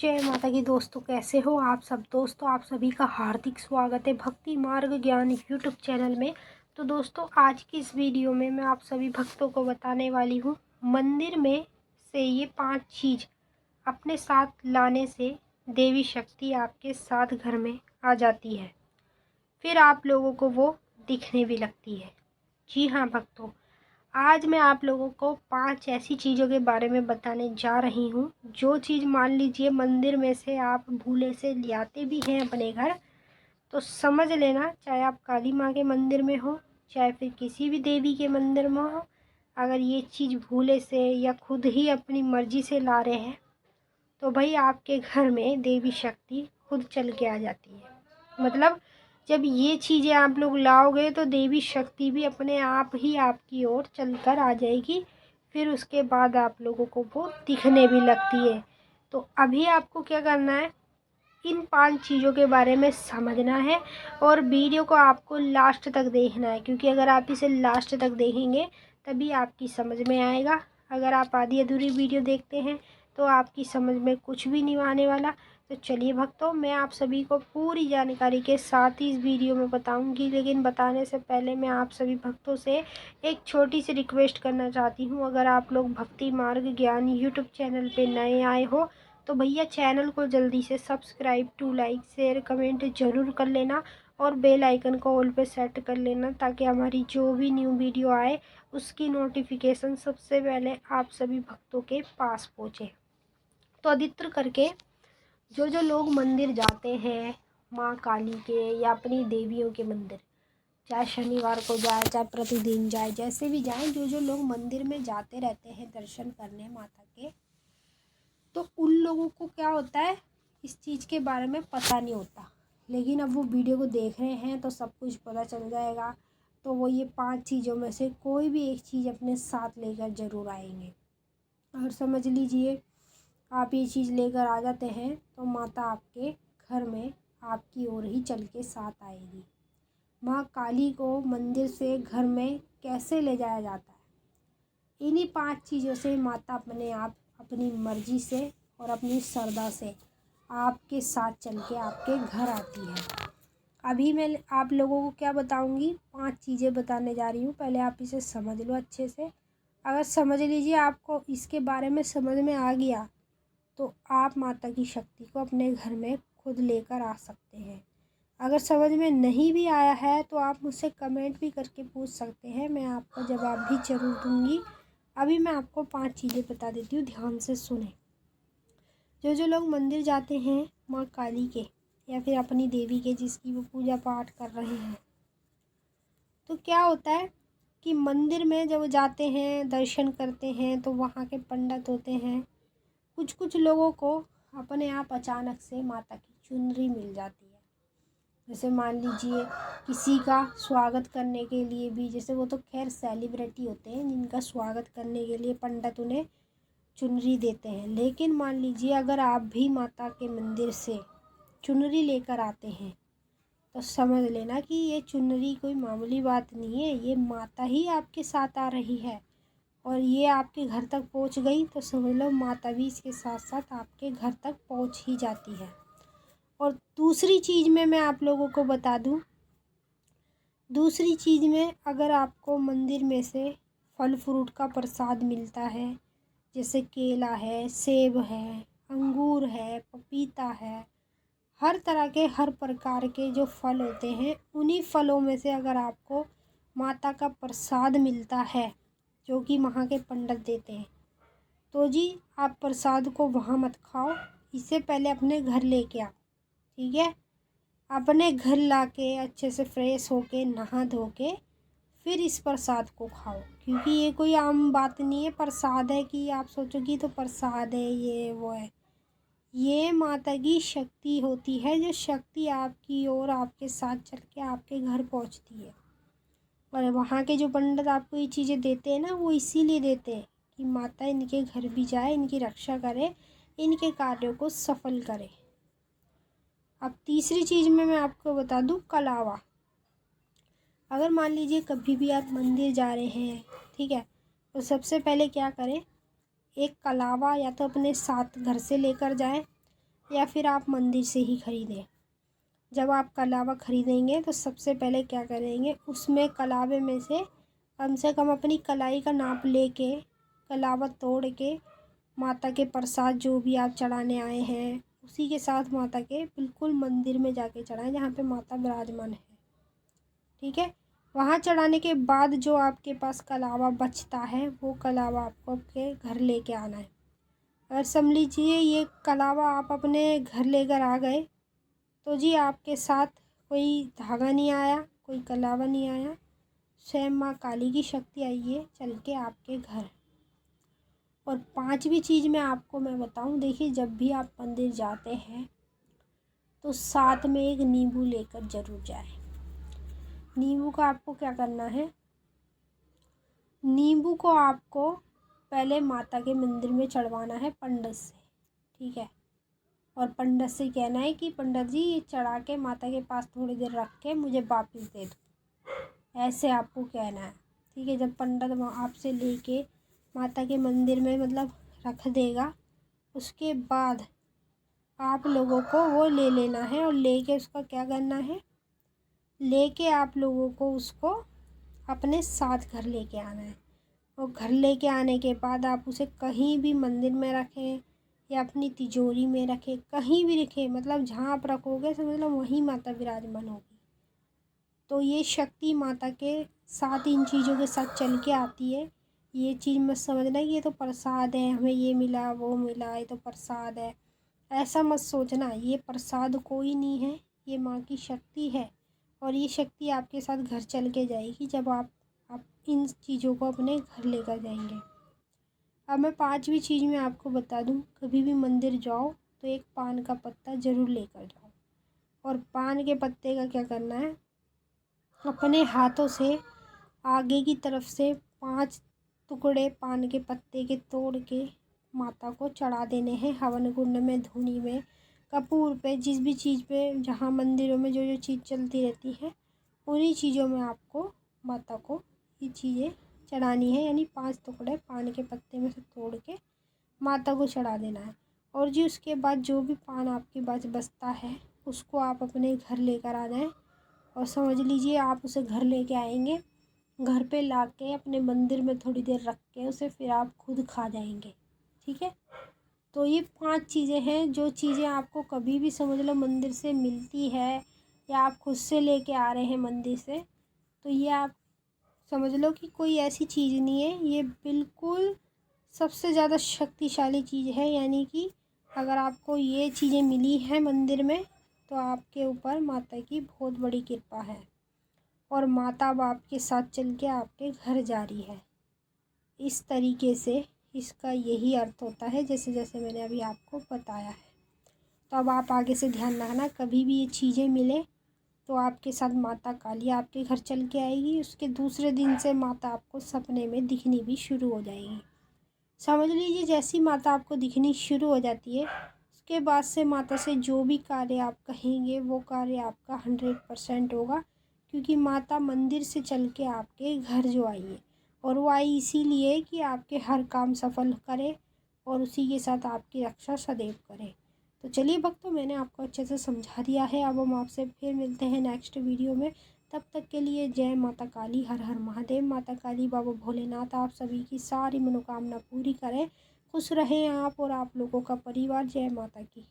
जय माता की दोस्तों, कैसे हो आप सब। दोस्तों आप सभी का हार्दिक स्वागत है भक्ति मार्ग ज्ञान यूट्यूब चैनल में। तो दोस्तों आज की इस वीडियो में मैं आप सभी भक्तों को बताने वाली हूँ मंदिर में से ये 5 चीज़ अपने साथ लाने से देवी शक्ति आपके साथ घर में आ जाती है, फिर आप लोगों को वो दिखने भी लगती है। जी हाँ भक्तों, आज मैं आप लोगों को 5 ऐसी चीज़ों के बारे में बताने जा रही हूँ जो चीज़ मान लीजिए मंदिर में से आप भूले से लाते भी हैं अपने घर, तो समझ लेना, चाहे आप काली माँ के मंदिर में हो चाहे फिर किसी भी देवी के मंदिर में हो, अगर ये चीज़ भूले से या खुद ही अपनी मर्जी से ला रहे हैं तो भाई आपके घर में देवी शक्ति खुद चल के आ जाती है। मतलब जब ये चीज़ें आप लोग लाओगे तो देवी शक्ति भी अपने आप ही आपकी ओर चलकर आ जाएगी, फिर उसके बाद आप लोगों को वो दिखने भी लगती है। तो अभी आपको क्या करना है, इन 5 चीज़ों के बारे में समझना है और वीडियो को आपको लास्ट तक देखना है, क्योंकि अगर आप इसे लास्ट तक देखेंगे तभी आपकी समझ में आएगा। अगर आप आधी अधूरी वीडियो देखते हैं तो आपकी समझ में कुछ भी नहीं आने वाला। तो चलिए भक्तों, मैं आप सभी को पूरी जानकारी के साथ ही इस वीडियो में बताऊंगी, लेकिन बताने से पहले मैं आप सभी भक्तों से एक छोटी सी रिक्वेस्ट करना चाहती हूँ। अगर आप लोग भक्ति मार्ग ज्ञान यूट्यूब चैनल पे नए आए हो तो भैया चैनल को जल्दी से subscribe to like share comment ज़रूर कर लेना और बेल आइकन को ऑल पे सेट कर लेना, ताकि हमारी जो भी न्यू वीडियो आए उसकी नोटिफिकेशन सबसे पहले आप सभी भक्तों के पास पहुँचे। तो अधिकतर करके जो जो लोग मंदिर जाते हैं माँ काली के या अपनी देवियों के मंदिर, चाहे शनिवार को जाए चाहे प्रतिदिन जाए, जैसे भी जाए, जो जो लोग मंदिर में जाते रहते हैं दर्शन करने माता के, तो उन लोगों को क्या होता है, इस चीज़ के बारे में पता नहीं होता। लेकिन अब वो वीडियो को देख रहे हैं तो सब कुछ पता चल जाएगा। तो वो ये 5 चीज़ों में से कोई भी एक चीज़ अपने साथ लेकर ज़रूर आएंगे। और समझ लीजिए आप ये चीज़ लेकर आ जाते हैं तो माता आपके घर में आपकी ओर ही चल के साथ आएगी। माँ काली को मंदिर से घर में कैसे ले जाया जाता है, इन्हीं 5 चीज़ों से माता अपने आप अपनी मर्जी से और अपनी श्रद्धा से आपके साथ चल के आपके घर आती है। अभी मैं आप लोगों को क्या बताऊंगी, 5 चीज़ें बताने जा रही हूँ। पहले आप इसे समझ लो अच्छे से। अगर समझ लीजिए आपको इसके बारे में समझ में आ गया तो आप माता की शक्ति को अपने घर में खुद लेकर आ सकते हैं। अगर समझ में नहीं भी आया है तो आप मुझसे कमेंट भी करके पूछ सकते हैं, मैं आपका जवाब भी ज़रूर दूँगी। अभी मैं आपको 5 चीज़ें बता देती हूँ, ध्यान से सुने। जो जो लोग मंदिर जाते हैं माँ काली के या फिर अपनी देवी के जिसकी वो पूजा पाठ कर रहे हैं, तो क्या होता है कि मंदिर में जब जाते हैं दर्शन करते हैं तो वहाँ के पंडित होते हैं, कुछ कुछ लोगों को अपने आप अचानक से माता की चुनरी मिल जाती है। जैसे मान लीजिए किसी का स्वागत करने के लिए भी, जैसे वो तो खैर सेलिब्रिटी होते हैं जिनका स्वागत करने के लिए पंडित उन्हें चुनरी देते हैं, लेकिन मान लीजिए अगर आप भी माता के मंदिर से चुनरी लेकर आते हैं तो समझ लेना कि ये चुनरी कोई मामूली बात नहीं है, ये माता ही आपके साथ आ रही है और ये आपके घर तक पहुंच गई तो समझ लो माता भी इसके साथ साथ आपके घर तक पहुंच ही जाती है। और दूसरी चीज़ में मैं आप लोगों को बता दूं, दूसरी चीज़ में अगर आपको मंदिर में से फल फ्रूट का प्रसाद मिलता है, जैसे केला है, सेब है, अंगूर है, पपीता है, हर तरह के हर प्रकार के जो फल होते हैं, उन्हीं फलों में से अगर आपको माता का प्रसाद मिलता है जो कि वहाँ के पंडित देते हैं, तो जी आप प्रसाद को वहाँ मत खाओ, इससे पहले अपने घर लेके आओ। ठीक है, अपने घर लाके अच्छे से फ्रेश होके नहा धो के फिर इस प्रसाद को खाओ, क्योंकि ये कोई आम बात नहीं है। प्रसाद है कि आप सोचोगी तो प्रसाद है ये वो है, ये माता की शक्ति होती है, जो शक्ति आपकी और आपके साथ चल के आपके घर पहुंचती है। और वहाँ के जो पंडित आपको ये चीज़ें देते हैं ना, वो इसीलिए देते हैं कि माता इनके घर भी जाए, इनकी रक्षा करे, इनके कार्यों को सफल करे। अब तीसरी चीज़ में मैं आपको बता दूँ, कलावा। अगर मान लीजिए कभी भी आप मंदिर जा रहे हैं, ठीक है, तो सबसे पहले क्या करें, एक कलावा या तो अपने साथ घर से लेकर जाएं, या फिर आप मंदिर से ही खरीदें। जब आप कलावा खरीदेंगे तो सबसे पहले क्या करेंगे, उसमें कलावे में से कम अपनी कलाई का नाप लेके कलावा तोड़ के माता के प्रसाद जो भी आप चढ़ाने आए हैं उसी के साथ माता के बिल्कुल मंदिर में जाके चढ़ाएं जहाँ पे माता विराजमान है। ठीक है, वहाँ चढ़ाने के बाद जो आपके पास कलावा बचता है वो कलावा आपको आपके घर लेके आना है। अगर समझ लीजिए ये कलावा आप अपने घर लेकर आ गए तो जी आपके साथ कोई धागा नहीं आया, कोई कलावा नहीं आया, स्वयं माँ काली की शक्ति आई है चल के आपके घर। और पांचवी चीज़ में आपको मैं बताऊं, देखिए जब भी आप मंदिर जाते हैं तो साथ में एक नींबू लेकर जरूर जाएं। नींबू का आपको क्या करना है, नींबू को आपको पहले माता के मंदिर में चढ़वाना है पंडित से। ठीक है, और पंडित से कहना है कि पंडित जी ये चढ़ा के माता के पास थोड़ी देर रख के मुझे वापस दे दो, ऐसे आपको कहना है। ठीक है, जब पंडित आपसे लेके माता के मंदिर में मतलब रख देगा उसके बाद आप लोगों को वो ले लेना है और लेके उसका क्या करना है, लेके आप लोगों को उसको अपने साथ घर लेके आना है। और घर लेके आने के बाद आप उसे कहीं भी मंदिर में रखें या अपनी तिजोरी में रखें, कहीं भी रखें, मतलब जहाँ आप रखोगे समझ लो वहीं माता विराजमान होगी। तो ये शक्ति माता के साथ इन चीज़ों के साथ चल के आती है। ये चीज़ मत समझना कि ये तो प्रसाद है, हमें ये मिला वो मिला, ये तो प्रसाद है, ऐसा मत सोचना। ये प्रसाद कोई नहीं है, ये माँ की शक्ति है और ये शक्ति आपके साथ घर चल के जाएगी जब आप इन चीज़ों को अपने घर लेकर जाएंगे। अब मैं पांचवी चीज़ में आपको बता दूं, कभी भी मंदिर जाओ तो एक पान का पत्ता ज़रूर लेकर जाओ। और पान के पत्ते का क्या करना है, अपने हाथों से आगे की तरफ से 5 टुकड़े पान के पत्ते के तोड़ के माता को चढ़ा देने हैं हवन कुंड में, धूनी में, कपूर पे, जिस भी चीज़ पे, जहाँ मंदिरों में जो जो चीज़ चलती रहती है उन्हीं चीज़ों में आपको माता को ये चीज़ें चढ़ानी है। यानी 5 टुकड़े पान के पत्ते में से तोड़ के माता को चढ़ा देना है। और जी उसके बाद जो भी पान आपके पास बचता है उसको आप अपने घर लेकर आना है। और समझ लीजिए आप उसे घर लेके आएंगे, घर पे लाके अपने मंदिर में थोड़ी देर रख के उसे फिर आप खुद खा जाएंगे। ठीक है, तो ये 5 चीज़ें हैं जो चीज़ें आपको कभी भी समझ लो मंदिर से मिलती है या आप खुद से लेके आ रहे हैं मंदिर से, तो ये आप समझ लो कि कोई ऐसी चीज़ नहीं है, ये बिल्कुल सबसे ज़्यादा शक्तिशाली चीज़ है। यानी कि अगर आपको ये चीज़ें मिली हैं मंदिर में तो आपके ऊपर माता की बहुत बड़ी कृपा है और माता बाप के साथ चल के आपके घर जा रही है। इस तरीके से इसका यही अर्थ होता है जैसे जैसे मैंने अभी आपको बताया है। तो अब आप आगे से ध्यान रखना, कभी भी ये चीज़ें मिले तो आपके साथ माता काली आपके घर चल के आएगी। उसके दूसरे दिन से माता आपको सपने में दिखनी भी शुरू हो जाएगी। समझ लीजिए जैसी माता आपको दिखनी शुरू हो जाती है उसके बाद से माता से जो भी कार्य आप कहेंगे वो कार्य आपका 100% होगा, क्योंकि माता मंदिर से चल के आपके घर जो आई है और वो आई इसीलिए कि आपके हर काम सफल करे और उसी के साथ आपकी रक्षा सदैव करे। तो चलिए भक्तों, मैंने आपको अच्छे से समझा दिया है। अब हम आपसे फिर मिलते हैं नेक्स्ट वीडियो में। तब तक के लिए जय माता काली, हर हर महादेव। माता काली बाबा भोलेनाथ आप सभी की सारी मनोकामना पूरी करें। खुश रहें आप और आप लोगों का परिवार। जय माता की।